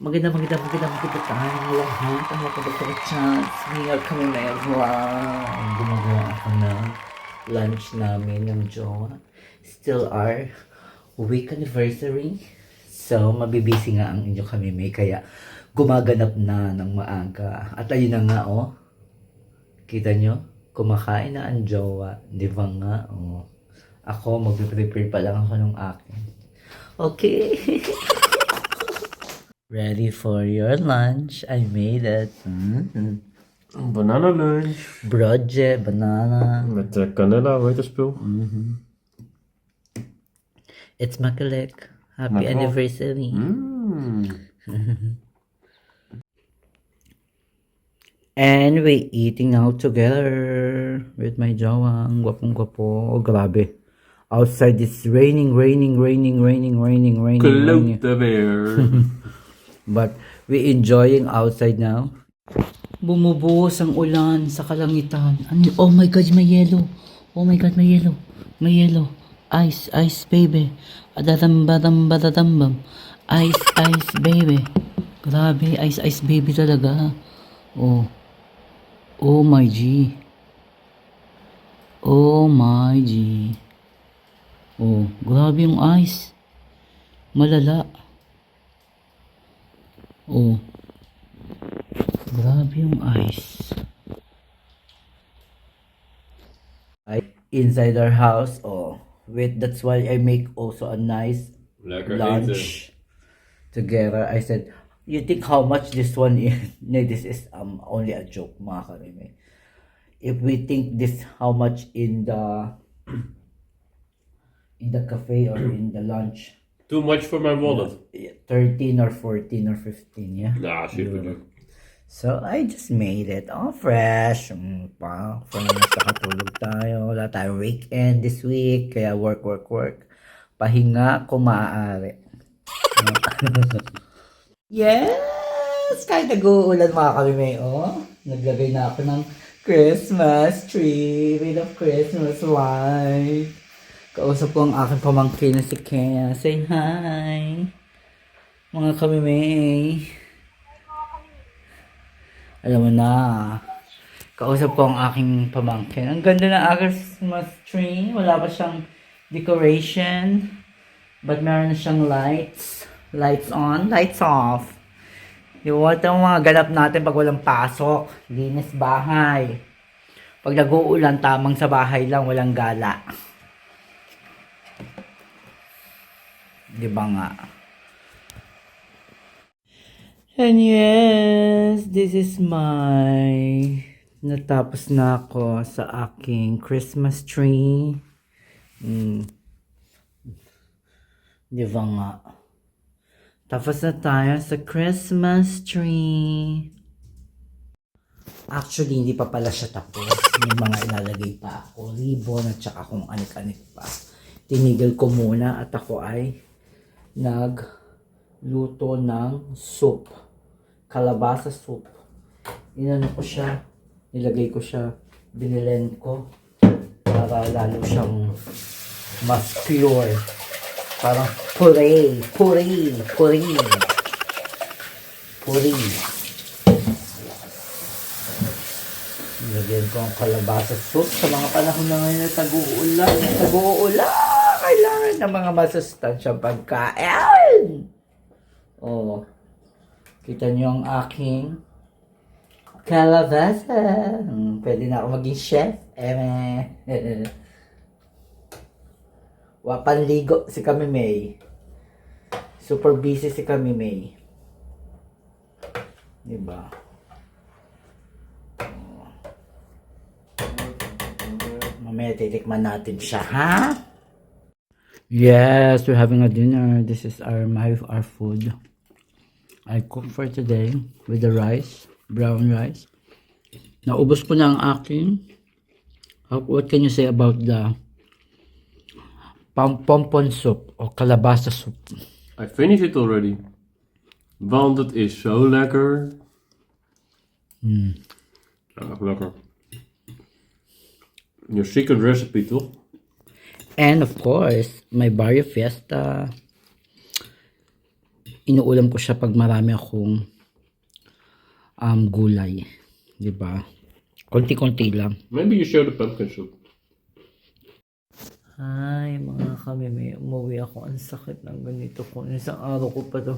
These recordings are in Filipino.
Maganda tayong lahat. Ang mga kapag-chance. Ngayon kami meron. Gumagawa ako ng lunch namin ng jowa. Still our week anniversary. So, mabibisi nga ang inyo kami may. Kaya, gumaganap na ng maaga. At ayun na nga, oh. Kita nyo? Kumakain na ang jowa. Di ba nga? Oh. Ako, mag-prepare pa lang ako ng akin. Okay. Ready for your lunch. I made it. Banana lunch. Broodje, banana. Met cannella, hoe heet dat spul? It's makkelijk. Happy Makkelijk. anniversary. And we eating out together with my jowa. Ang gwapong-gwapo. Oh, grabe. Outside it's raining. Klote weer. But we enjoying outside now. Bumubuhos ang ulan sa kalangitan. Oh my God, may yellow. Oh my God, may yellow. May yellow. Ice, baby. Adadam-badam-badadambam. Ice, baby. Grabe, ice, baby talaga. Oh. Oh my G. Oh my G. Oh, grabe yung ice. Malala. Oh. Grabe yung ice. Inside our house, oh. Wait, that's why I make also a nice Lekker lunch together. I said, you think how much this one is? No, this is only a joke, mga karime. If we think this how much in the cafe or in the lunch, Too much for my wallet. 13 or 14 or 15, yeah? Ja, super leuk. So, I just made it all fresh. Fresh, nakatulog tayo. Wala tayong weekend this week. Kaya work. Pahinga kung maaari. Yes! Kahit nag-uulan mga kami may, oh. Naglagay na ako ng Christmas tree with a Christmas light. Kausap ko ang aking pamangkin na si Kea. Say hi! Mga kami may. Alam mo na, kausap ko ang aking pamangkin. Ang ganda ng Christmas tree. Wala pa siyang decoration. But meron na siyang lights. Lights on, lights off. Di ba ito ang mga ganap natin pag walang pasok. Linis bahay. Pag nag-uulan, tamang sa bahay lang, walang gala. Di ba nga? And yes, this is natapos na ako sa aking Christmas tree. Di ba nga? Tapos na tayo sa Christmas tree. Actually, hindi pa pala siya tapos. May mga ilalagay pa ako. Ribbon at saka kung anik-anik pa. Tinigil ko muna at ako ay nagluto ng soup. Kalabasa soup. Inano ko siya. Nilagay ko siya. Binilen ko. Para lalo siyang mas pure. Parang puree. Nilagyan ko ang kalabasa soup sa mga panahon na ngayon na tag-uulan. Kailangan ng mga masustansyang pagkain. Oh. Kita niyo ang aking kalabasa. Pwede na ako maging chef. Wapanligo si Kami May. Super busy si Kami May. Diba? Mamaya titikman natin siya, ha? Yes, we're having a dinner. This is our food. I cooked for today with the rice, brown rice. Naubos ko na ang aking. What can you say about the pompon soup or kalabasa soup? I finished it already. Want het is zo lekker. Ja, lekker. Your secret recipe, toch? And of course, my Barrio Fiesta. inuulam ko siya pag marami akong gulay. Diba? Konti-konti lang. Maybe you share the pumpkin soup. Ay, mga kami, may umuwi ako. Ang sakit ng ganito ko. Isang araw ko pa to.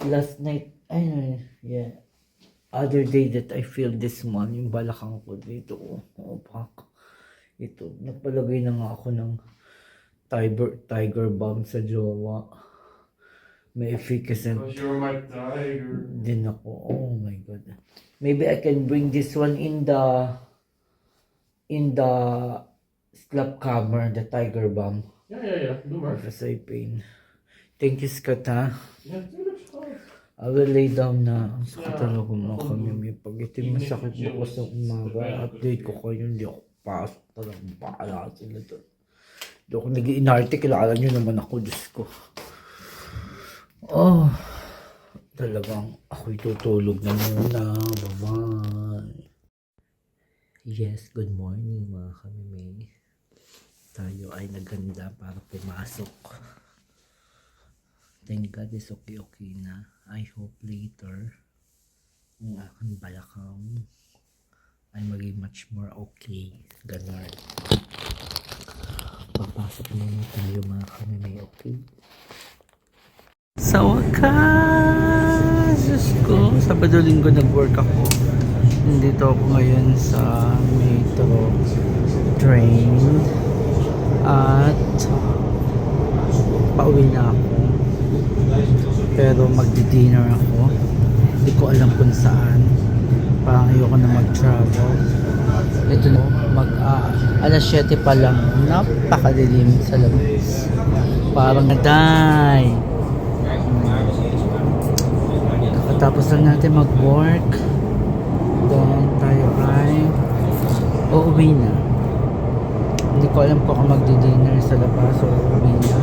Last night, yeah. Other day that I feel this one, yung balakang ko dito. Oh, pak. Ito, nagpalagay na nga ako ng tiger balm sa jowa. May efficacy You're my tiger. din ako. Oh my God. Maybe I can bring this one in the slap cover, the tiger balm. Yeah. Do more. Kasi I pain. Thank you, Scott, ha? Yeah, it looks fine. I will lay down na. Ang sakit talaga mga kami. May pag-itim masakit bukas ng umaga. Update ko kayo. Hindi ako pasok talaga. Baala sila to. Hindi ako nag-iinarte. Kilala nyo naman ako. Diyos ko. Oh. Talagang ako'y tutulog na muna. Bye-bye. Yes, good morning mga kami. Tayo ay naganda para pumasok. Thank God is okay na. I hope later ang aking balakang ay maging much more okay. Ganon. Pagpasok muna tayo mga kami, okay? Sa wakas! Diyos ko, Sabado Linggo nag-work ako. Nandito ako ngayon sa metro train at pauwi na ako. Pero magdi-dinner ako. Hindi ko alam kung saan. Parang ayoko na mag-travel. Ito na, alas 7 pa lang. Napakadilim sa labas. Parang naday. Kakatapos lang natin mag-work. Then tayo ay uuwi na. Hindi ko alam kung ako magdi-dinner sa labas o uuwi na.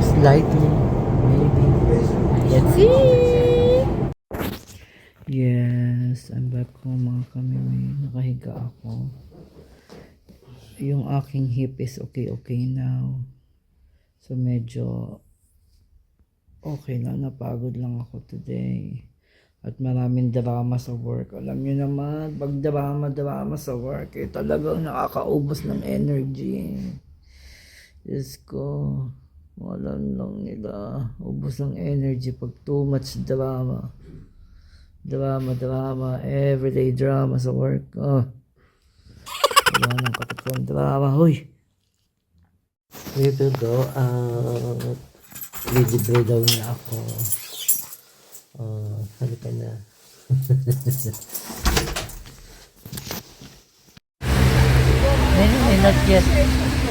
Slightly. Maybe. Let's see! Yes, I'm back home mga kami. Nakahiga ako. Yung aking hip is okay now. So medyo okay na. Napagod lang ako today. At maraming drama sa work. Alam nyo naman, pag drama sa work, talagang nakakaubos ng energy. Diyos ko. Walang lang nila. Ubos ng energy pag too much drama. Drama. Everyday drama sa work. Oh. Wala nang katapang drama. Huy. We will go out. Libre daw niya ako. Halika na.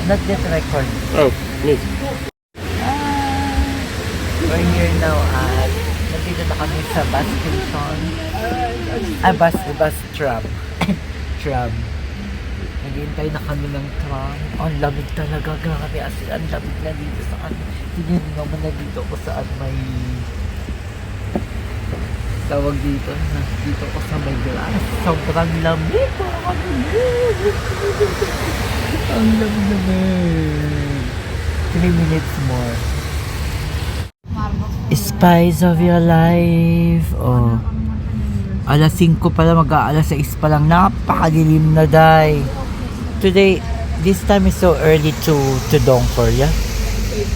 Not yet record. Oh, neat. We're here now at nandito na kami sa bus station. Bus tram. Tram. Naghihintay na kami ng tram. Ang lamig talaga. Grabe as in, ang lamig na dito sa kami. Tingnan naman na dito ako saan may tawag dito. Dito ako sa may glass. Sobrang lamig. Ang lamig naman. 3 minutes more. Spice of your life. Oh. Alas 5 pala, mag-aalas 6 pa lang. Napakadilim na, day. Today, this time is so early to Dongfor, yeah?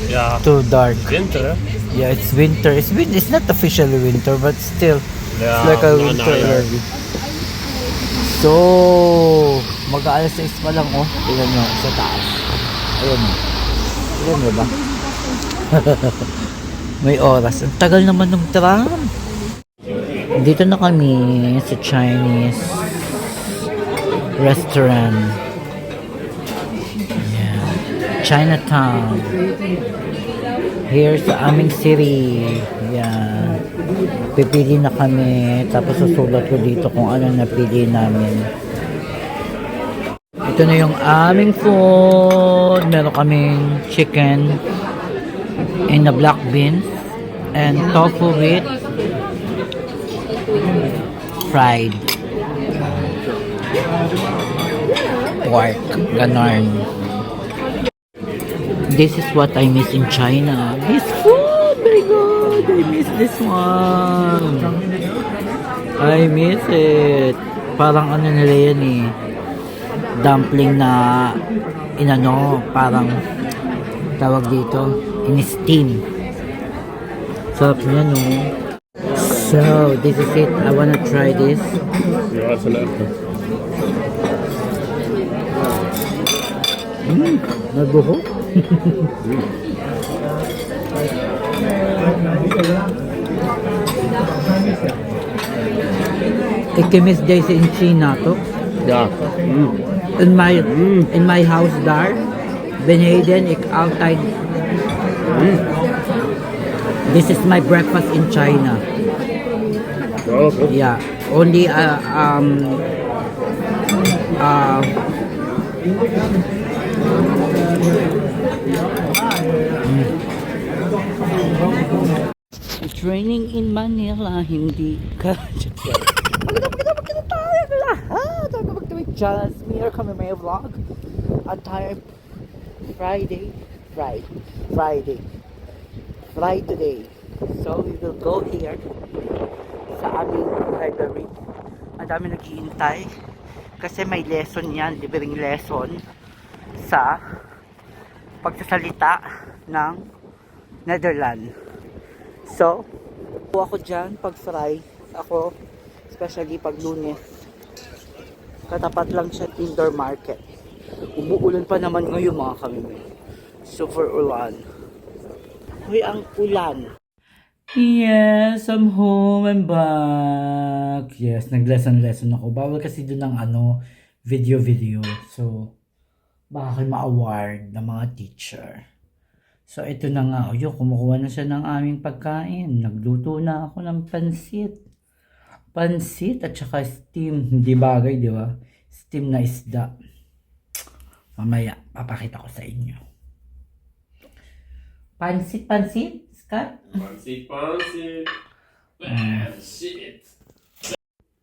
Yeah. Too dark. Winter, Yeah, it's winter. It's not officially winter, but still, Yeah, it's like a no, winter yeah. early. So, mag-aalas 6 pa lang, oh. Tignan nyo, sa taas. Ayan. Tignan nyo ba? May oras. Ang tagal naman ng tram. Dito na kami sa Chinese restaurant. Yeah. Chinatown. Here sa aming city. Yeah. Pipili na kami. Tapos susulat ko dito kung ano napili namin. Ito na yung aming food. Meron kaming chicken in the black beans and tofu with fried pork. Ganon. This is what I miss in China. This food! I miss this one. I miss it. Parang ano nila yan eh. Dumpling na inano, parang tawag dito, in-steam. Sarap niya, no? So, this is it. I wanna try this. Ja, is een echte. Nagbuho? Ikimis days in China to. Ja. In my house daar. Beneden, ik altijd. This is my breakfast in China. Ja, goed. Yeah, only It's raining in Manila, hindi ka. Maganda tayo lahat. Ang magtuwid dyan. Smear kami may vlog. At tayo Friday. Fly today. So we will go here sa aming library. Ang dami naghihintay kasi may lesson yan, libreng lesson sa pagsasalita ng Netherlands. So, ako dyan pag fry ako, especially pag Lunes, katapat lang siya indoor market. Umuulan pa naman ngayon mga kamimay. Super ulan. Hoy, ang ulan. Yes, I'm home and back. Yes, nag-lesson ako. Bawal kasi doon ng video. So, baka kayo ma-award ng mga teacher. So, ito na nga. Yun, kumukuha na siya ng aming pagkain. Nagluto na ako ng pansit. Pansit at saka steam. Hindi bagay, di ba? Steam na isda. Mamaya, papakita ko sa inyo. Pansit, Scott? Pansit. Shit.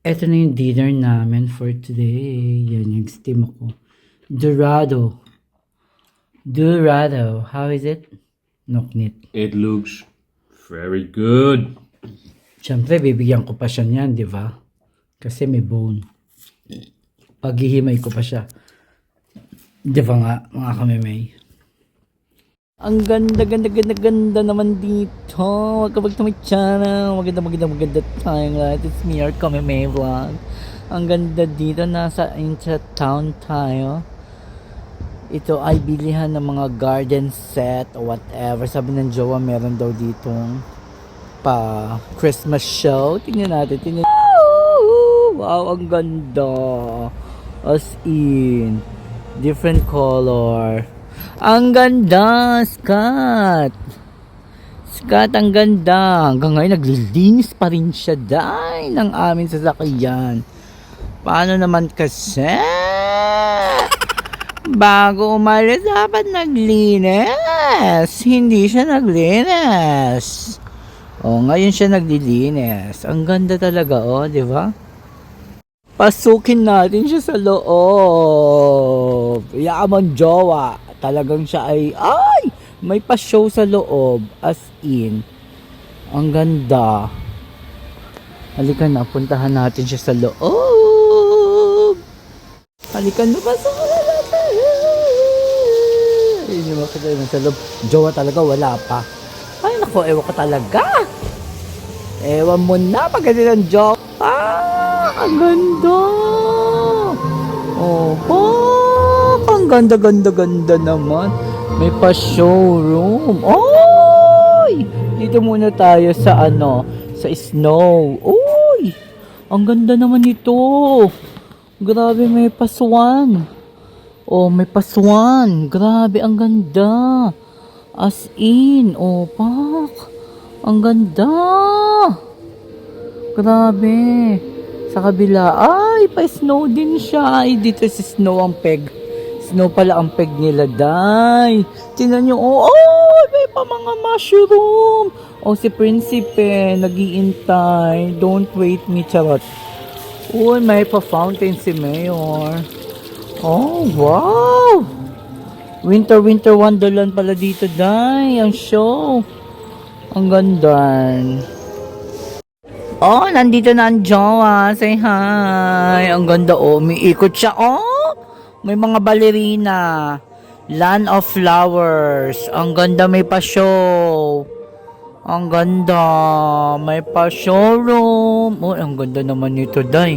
Ito na yung dinner namin for today. Yan yung steam ako. Dorado. How is it? Noknit. It looks very good. Siyempre, bibigyan ko pa siya niyan, di ba? Kasi may bone. Paghihimay ko pa siya. Di ba nga, mga kamimay? Ang ganda naman dito. Huwag ka magtamay channel. Maganda tayong lahat. It's me, your kamimay vlog. Ang ganda dito. Nasa intra-town tayo. Ito ay bilihan ng mga garden set o whatever. Sabi ng jowa, meron daw ditong pa Christmas show. Tingnan natin. Wow, ang ganda. As in, different color. Ang ganda, Scott, ang ganda. Hanggang ngayon, naglilinis pa rin siya dahil ng aming sasakyan. Paano naman kasi? Bago umalis, dapat naglinis. Hindi siya naglinis. Ngayon siya naglilinis. Ang ganda talaga, di ba? Pasukin natin siya sa loob. Yaman jowa. Talagang siya ay may pa-show sa loob. As in. Ang ganda. Halika na, puntahan natin siya sa loob. Halika na, pasok na natin. Ayun yung makita yun sa loob. Jowa talaga, wala pa. Ay nako, ewan ko talaga. Ewan mo na, pag ganyan ang jowa. Ang ganda. Ang ganda naman. May pa-showroom. Oy! Dito muna tayo sa sa snow. Oy! Ang ganda naman ito. Grabe, may paswan. May paswan. Grabe, ang ganda. As in, pak. Ang ganda. Grabe. Sa kabila, pa-snow din siya. Dito si snow ang peg. Snow pala ang peg nila, day. Tingnan nyo, may pa mga mushroom. Si Prinsipe, nag-iintay. Don't wait me, charot. May pa-fountain si Mayor. Wow! Winter Wonderland pala dito, day. Ang show. Ang ganda. Oh, nandito na ang jowa. Say hi. Ang ganda, oh. Umiikot siya, oh. May mga ballerina. Land of Flowers. Ang ganda, may pa-show. Ang ganda. May pa-showroom. Oh, ang ganda naman nito, Day.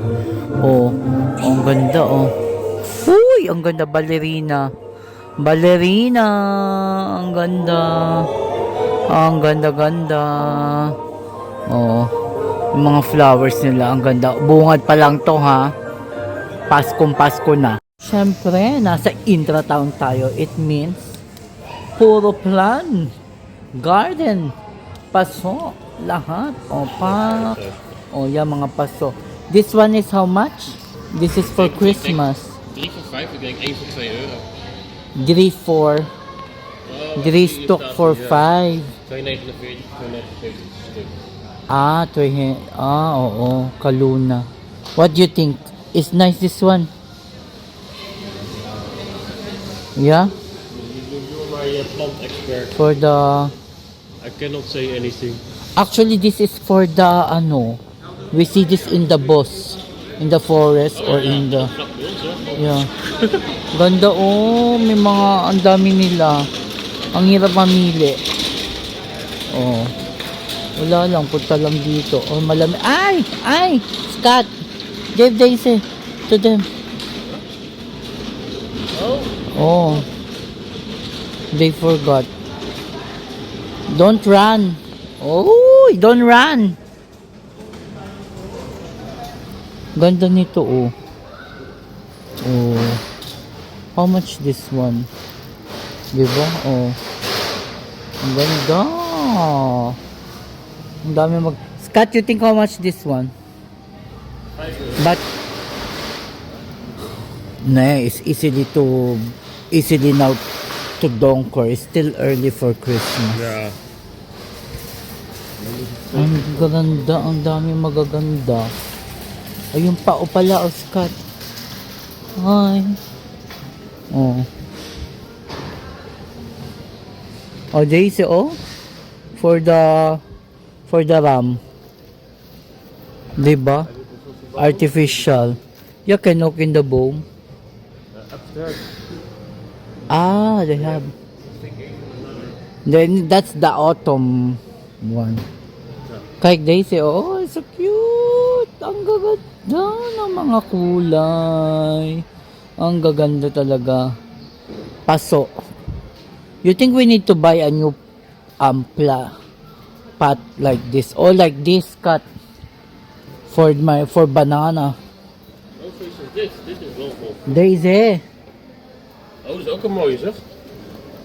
Oh, ang ganda, oh. Uy, ang ganda, ballerina. Ballerina. Ang ganda. Ang ganda-ganda. Oh. Yung mga flowers nila, ang ganda. Bungad pa lang to, ha. Paskong Pasko na. Siyempre, nasa intratown tayo. It means, puro plan. Garden. Paso. Lahat. O, park. O, yan mga paso. This one is how much? This is for Christmas. 3 voor 5, ik denk 1 voor 2 euro. 3 for... 3 stok for 5. 2,49, 2,49 stuk. Oo. Kaluna. What do you think? Is nice this one? Yeah? You're my plant expert. For the... I cannot say anything. Actually, this is for the, we see this in the bus. In the forest or in the... Knap bij ons, hè? Yeah. Ganda, oh. May mga, ang dami nila. Ang hirap mamili. Oh. Wala lang, punta lang dito. Oh, malami. Ay! Scott! Give Daisy to them. Oh. They forgot. Don't run. Oh, don't run. Ganda nito, oh. Oh. How much this one? Diba? Oh. Ang ganda. Ang dami Scott, you think how much this one? But it's easily now to Donker. It's still early for Christmas. Ja. Ang ganda, ang dami magaganda. Ayun pa, o pala, oh, Scott. Hi. Oh. Oh, Daisy, oh. For the ram. Diba? Artificial. You can open the boom. Upstairs. They have. Then that's the autumn one. Kay Daisy, oh, it's so cute. Ang gaganda ng mga kulay. Ang gaganda talaga. Paso. You think we need to buy a new pot like this or like this cut for banana? Also is dit. Dit is wel vol. Daisy. Oh, dat is ook een mooie, zeg.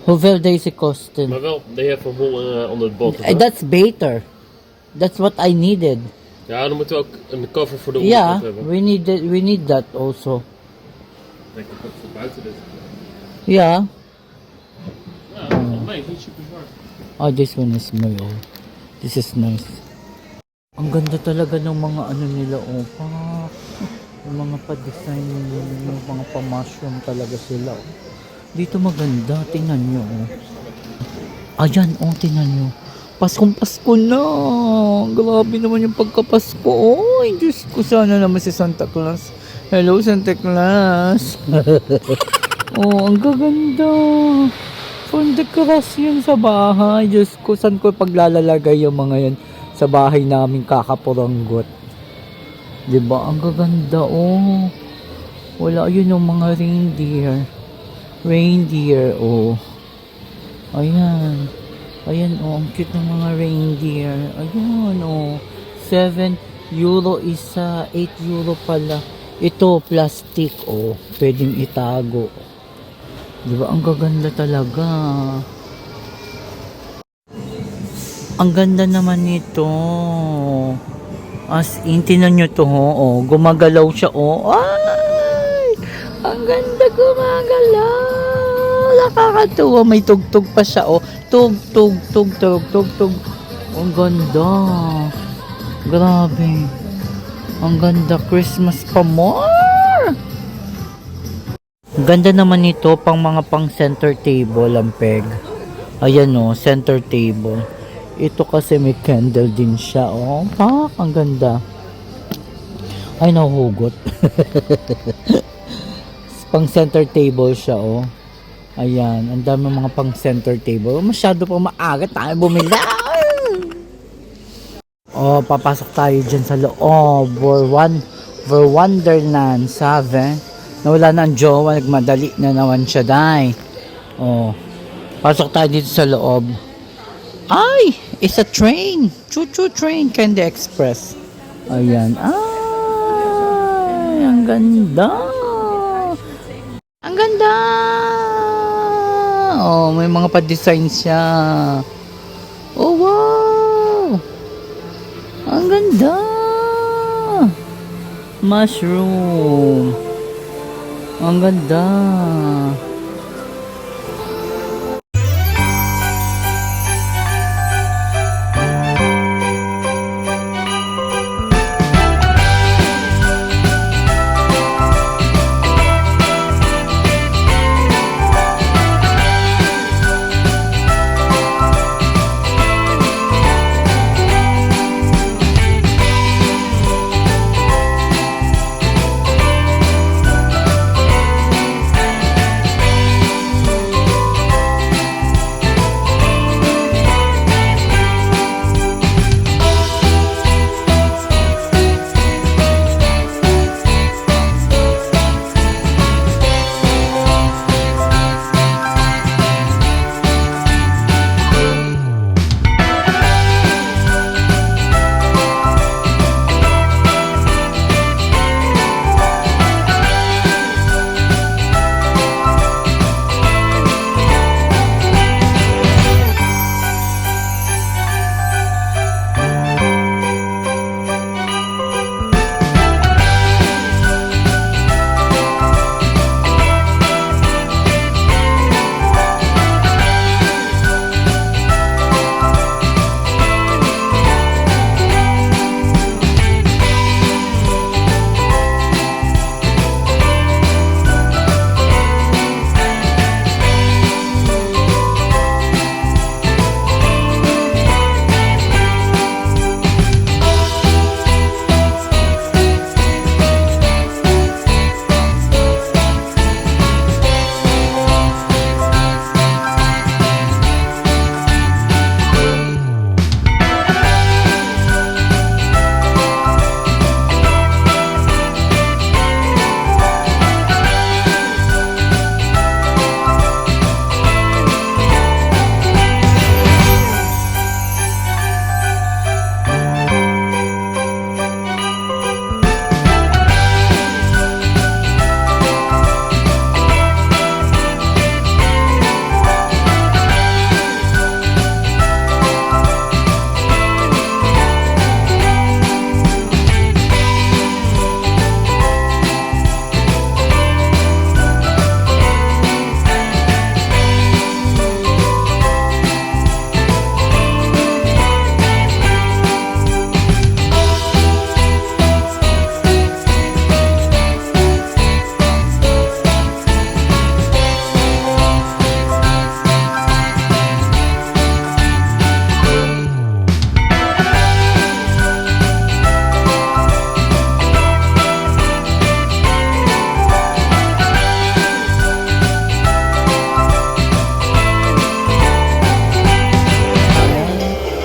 Hoeveel Daisy kosten? Maar wel, they have a hole onder het bot. That's beter. That's what I needed. Ja, dan moeten we ook een cover voor de Yeah, onderkant hebben. we need that also. Ik denk dat voor buiten dit. Yeah. Ja, dat valt mee. Niet super zwaar. Oh, this one is my own. This is nice. Ang ganda talaga ng mga ano nila, oh. Yung mga pa-design, yung mga pa-mushroom talaga sila, oh. Dito maganda, tingnan nyo, oh. Ayan, oh, tingnan nyo. Paskong Pasko na. Grabe naman yung pagkapasko. Ay, Diyos ko, sana naman si Santa Claus. Hello, Santa Claus. Oh, ang gaganda. From dekorasyon sa bahay. Diyos ko, saan ko paglalalagay yung mga yan sa bahay namin kakapuranggot. Diba? Ang gaganda, oh. Wala, yun yung mga reindeer. Reindeer, oh. Ayan. Ayan, oh. Ang cute ng mga reindeer. Ayan, oh. 7 euro isa. 8 euro pala. Ito, plastic, oh. Pwedeng itago. Diba? Ang gaganda talaga. Ang ganda naman nito. As in, tinan nyo to, oh. Gumagalaw siya, oh. Ay! Ang ganda gumagalaw. Nakakatuwa. May tugtog pa siya, oh. Tug. Ang ganda. Grabe. Ang ganda. Christmas pa more. Ganda naman nito pang mga pang center table ang peg. Ayan, oh. Center table. Ito kasi may candle din siya. Oh, pak, ang ganda. Ay, nahuhugot. Pang center table siya, oh. Ayan, ang dami mga pang center table. Masyado pa maaga tayo bumili. Oh, papasok tayo dyan sa loob. For Wonderland 7. Nawala na ang jowa, nagmadali na naman siya, day. Oh, pasok tayo dito sa loob. Ay, it's a train. Choo-choo train, Candy Express. Ayan. Ay, ang ganda. Ang ganda. Oh, may mga pa-design siya. Oh, wow. Ang ganda. Mushroom. Ang ganda.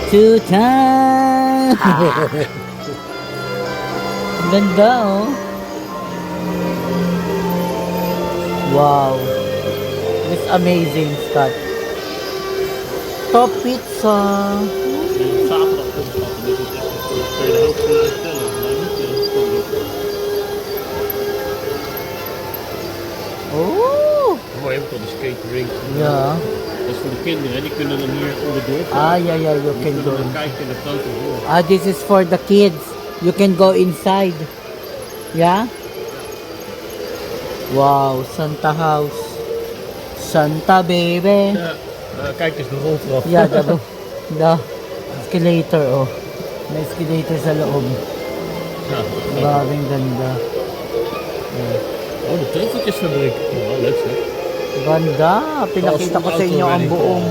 Two times. Ganda, oh. Wow. It's amazing, Scott. Top pizza. Zaterdag komt dat. Dit is echt de tweede helft stellen. Maar niet Oh. mooi, heb ik al de skatering. Ja. Dat is voor de kinderen, hè? Die kunnen dan hier onderdoor. Ah, ja, ja, you Die can kunnen go. dan kijken in de foto door. Ah, this is for the kids. You can go inside. Yeah? Wow, Santa house. Santa baby. Ja, kijk eens de roltrap. Yeah, the escalator, oh. May escalator sa loob. Ja, Maraming ganda. oh, de teufeltjesfabriek. Oh, leuk zeg. Ganda. Pinakita ko sa inyo ang buong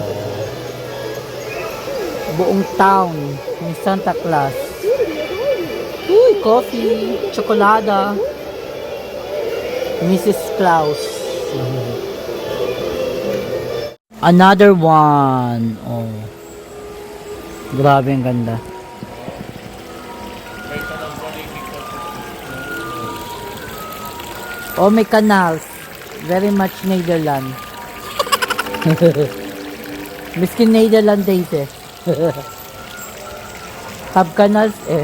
buong town ng Santa Claus. Uy, coffee, tsokolada. Mrs. Claus. Another one. Oh. Grabe ang ganda. Oh, may canals. Very much Netherlands. Miskin Netherlands deze. Have canals eh.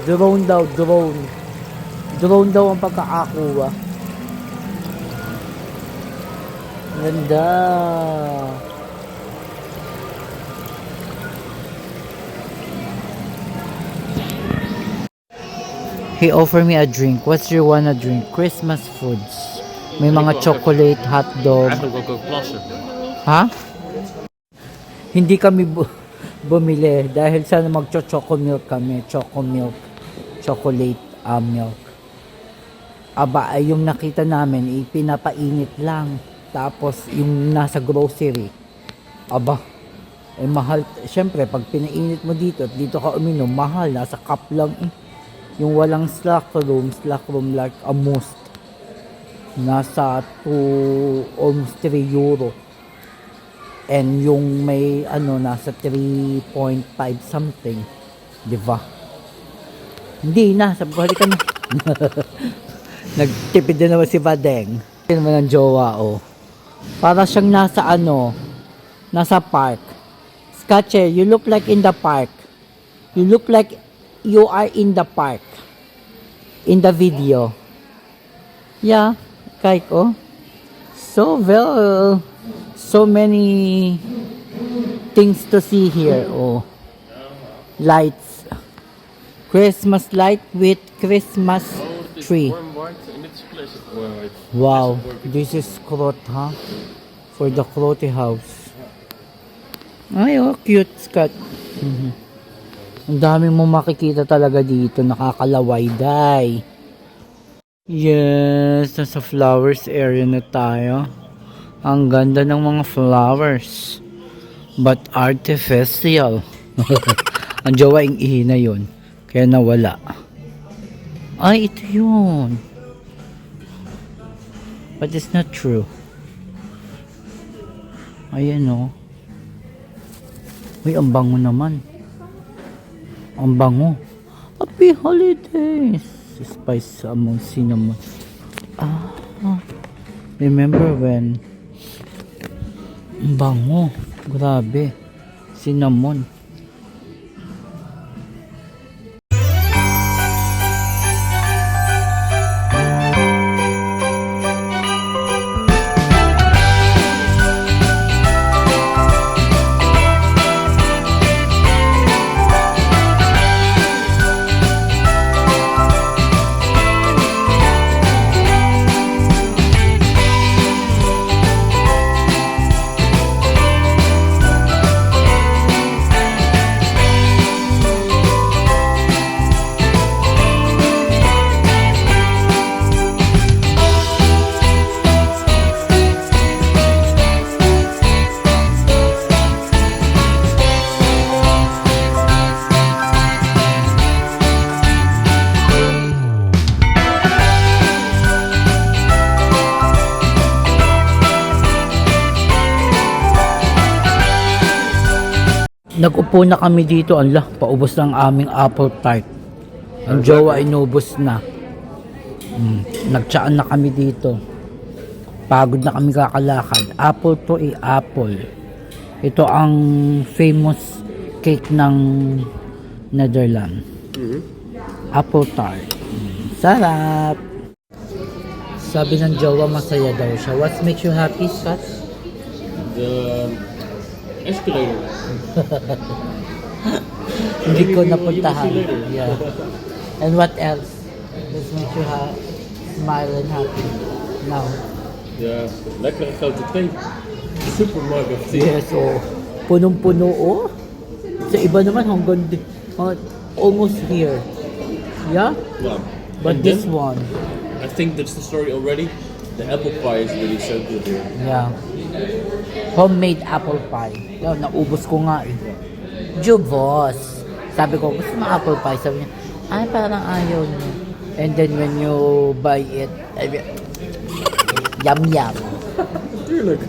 Drone daw, drone. Drone daw ang pagkakakuha. Ganda. He offered me a drink. What's your wanna drink? Christmas foods. May mga chocolate, hot dog. Eigenlijk ook plassen. Ha? Hindi kami bumili dahil sana magcho-choco milk kami. Choco milk. Chocolate milk. Aba, ay yung nakita namin, ipinapainit lang. Tapos yung nasa grocery. Aba, eh mahal. Siyempre, pag pinainit mo dito at dito ka uminom, mahal. Nasa cup lang eh. Yung walang slack room like a most. Nasa 2, almost 3 euro. And yung may nasa 3.5 something. Diba? Hindi na, sabi ko halika na. Nagtipid din naman si Badeng. Ito naman ang jowa, oh. Para siyang nasa park. Scotche, you look like in the park. You look like you are in the park. In the video. Yeah, kijk, oh. So many things to see here, oh. Lights. Christmas light with Christmas tree. Wow, this is cloth, huh? For the clothy house. Ay, oh, cute, Scott. Ang dami mo makikita talaga dito, nakakalaway, day. Yes, nasa flowers area na tayo. Ang ganda ng mga flowers. But artificial. Ang jowa yung ihina yun. Kaya nawala. Ay, ito yun. But it's not true. Ayan o. Uy, ang bango naman. Ang bango. Happy holidays. Spice among cinnamon. Remember when? Ang bango. Grabe. Cinnamon. Nag-upo na kami dito, paubos na ang aming apple tart. Ang jowa inubos na. Nagtsaan na kami dito. Pagod na kami kakalakad. Apple to apple. Ito ang famous cake ng Netherlands. Apple tart. Sarap! Sabi ng jowa masaya daw siya. What makes you happy, Scott? The escalator. Hindi ko napuntahan. Yeah. And what else? This makes you smile and happy now. Ja, lekkere grote thee. Supermarket thee. Yes, oh. Punong-puno, oh. Sa iba naman, hanggang almost here. Yeah? Yeah. But And this then, one. I think that's the story already. The apple pie is really so good here. Yeah. Homemade apple pie. Yun, naubos ko nga eh. Jubos. Sabi ko, gusto mo apple pie? Sabi niya, ay parang ayaw niya. And then when you buy it, yum yum. Tuurlijk.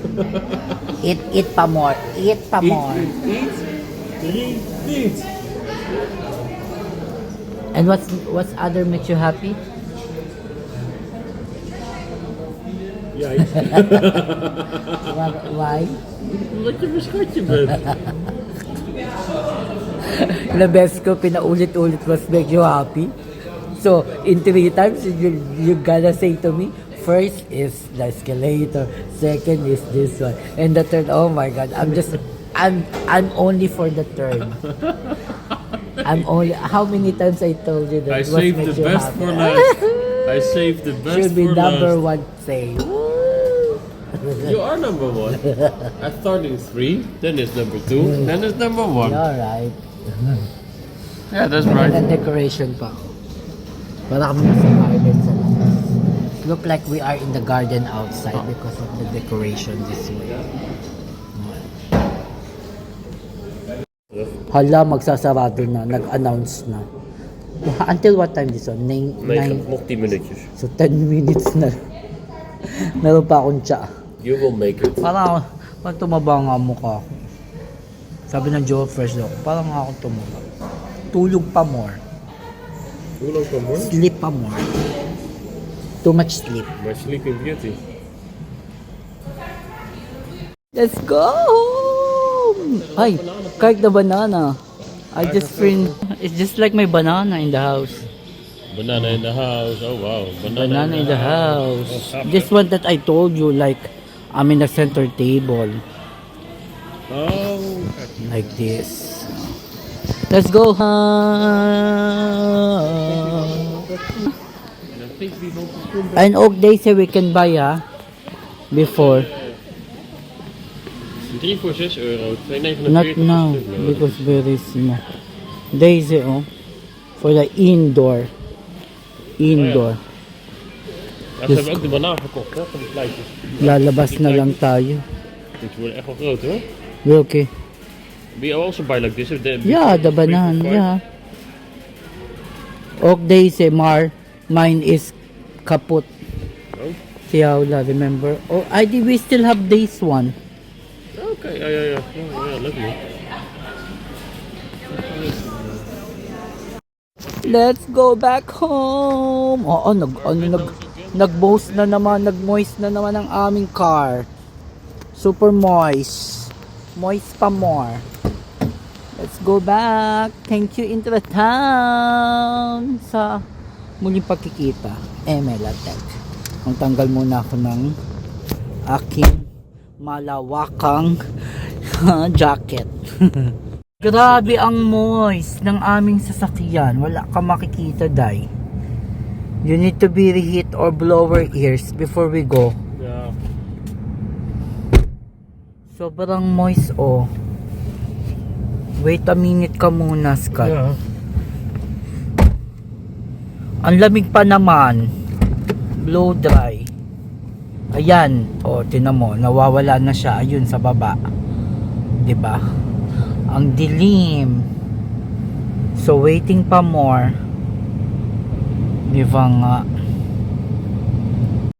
Eat pa more. Eat pa more. Eat. And what's other makes you happy? Jij. Why? Omdat je mijn schatje bent. The best ko pinaulit-ulit was make you happy. So, in 3 times, you gotta say to me, first is the escalator, second is this one, and the third, oh my God, I'm only for the third. How many times I told you that I what saved makes the you best happy? for last. I saved the best Should be for number last. one say. You are number 1. I started 3, then it's number 2, then it's number 1. You're right. Yeah, that's And right. decoration pa. Para kami sa garden sa labas. Look like we are in the garden outside because of the decoration this way. Hala, magsasarado na. Nag-announce na. Until what time this one? 9? Nog 10 minuutjes. So 10 minutes na. Meron pa akong tsa. You will make it. Parang tumaba nga mukha ako. Sabi ng Joe Fresh daw, parang nga ako tumaba. Tulog pa more. Hoe lang kan morgen? Sleep pa more. Too much sleep. My Sleeping Beauty. Let's go home! Ay, kahit the banana. I just print. It's just like my banana in the house. Banana in the house. Oh wow. Banana in the house. Oh, This one that I told you, like, I'm in the center table. Oh. Like this. Let's go home! En dan vind je die van And ook deze we can buy, ha? Before. 3 voor €6. 2,49 Not per now, stuk, no. because very small. Deze, oh. For the indoor. Indoor. Ja, ze hebben ook de banaan verkocht, hè, van die pleitjes. Lalabas na lang tayo. Die worden echt wel groot, hoor. Okay. We also buy like this. Yeah, the banana, yeah. Ook deze, Mar. Mine is kaput. Oh. Si Aula, remember? Oh, we still have this one. Oké, ja, leuk man. Let's go back home. Oo, nag-moist na naman ang aming car. Super moist. Moist pa more. Let's go back. Thank you into the town. Sa muling pagkikita. Melatech. Ang tanggal muna ako ng aking malawakang jacket. Grabe ang moist ng aming sasakyan. Wala ka makikita, Day. You need to be reheat or blow our ears before we go. Ja. Sobrang moist, oh. Wait a minute ka muna, Scott. Ja. Ang lamig pa naman. Blow dry. Ayan, oh, tinan mo, nawawala na siya ayun sa baba. 'Di ba? Ang dilim. So waiting pa more. Di ba nga?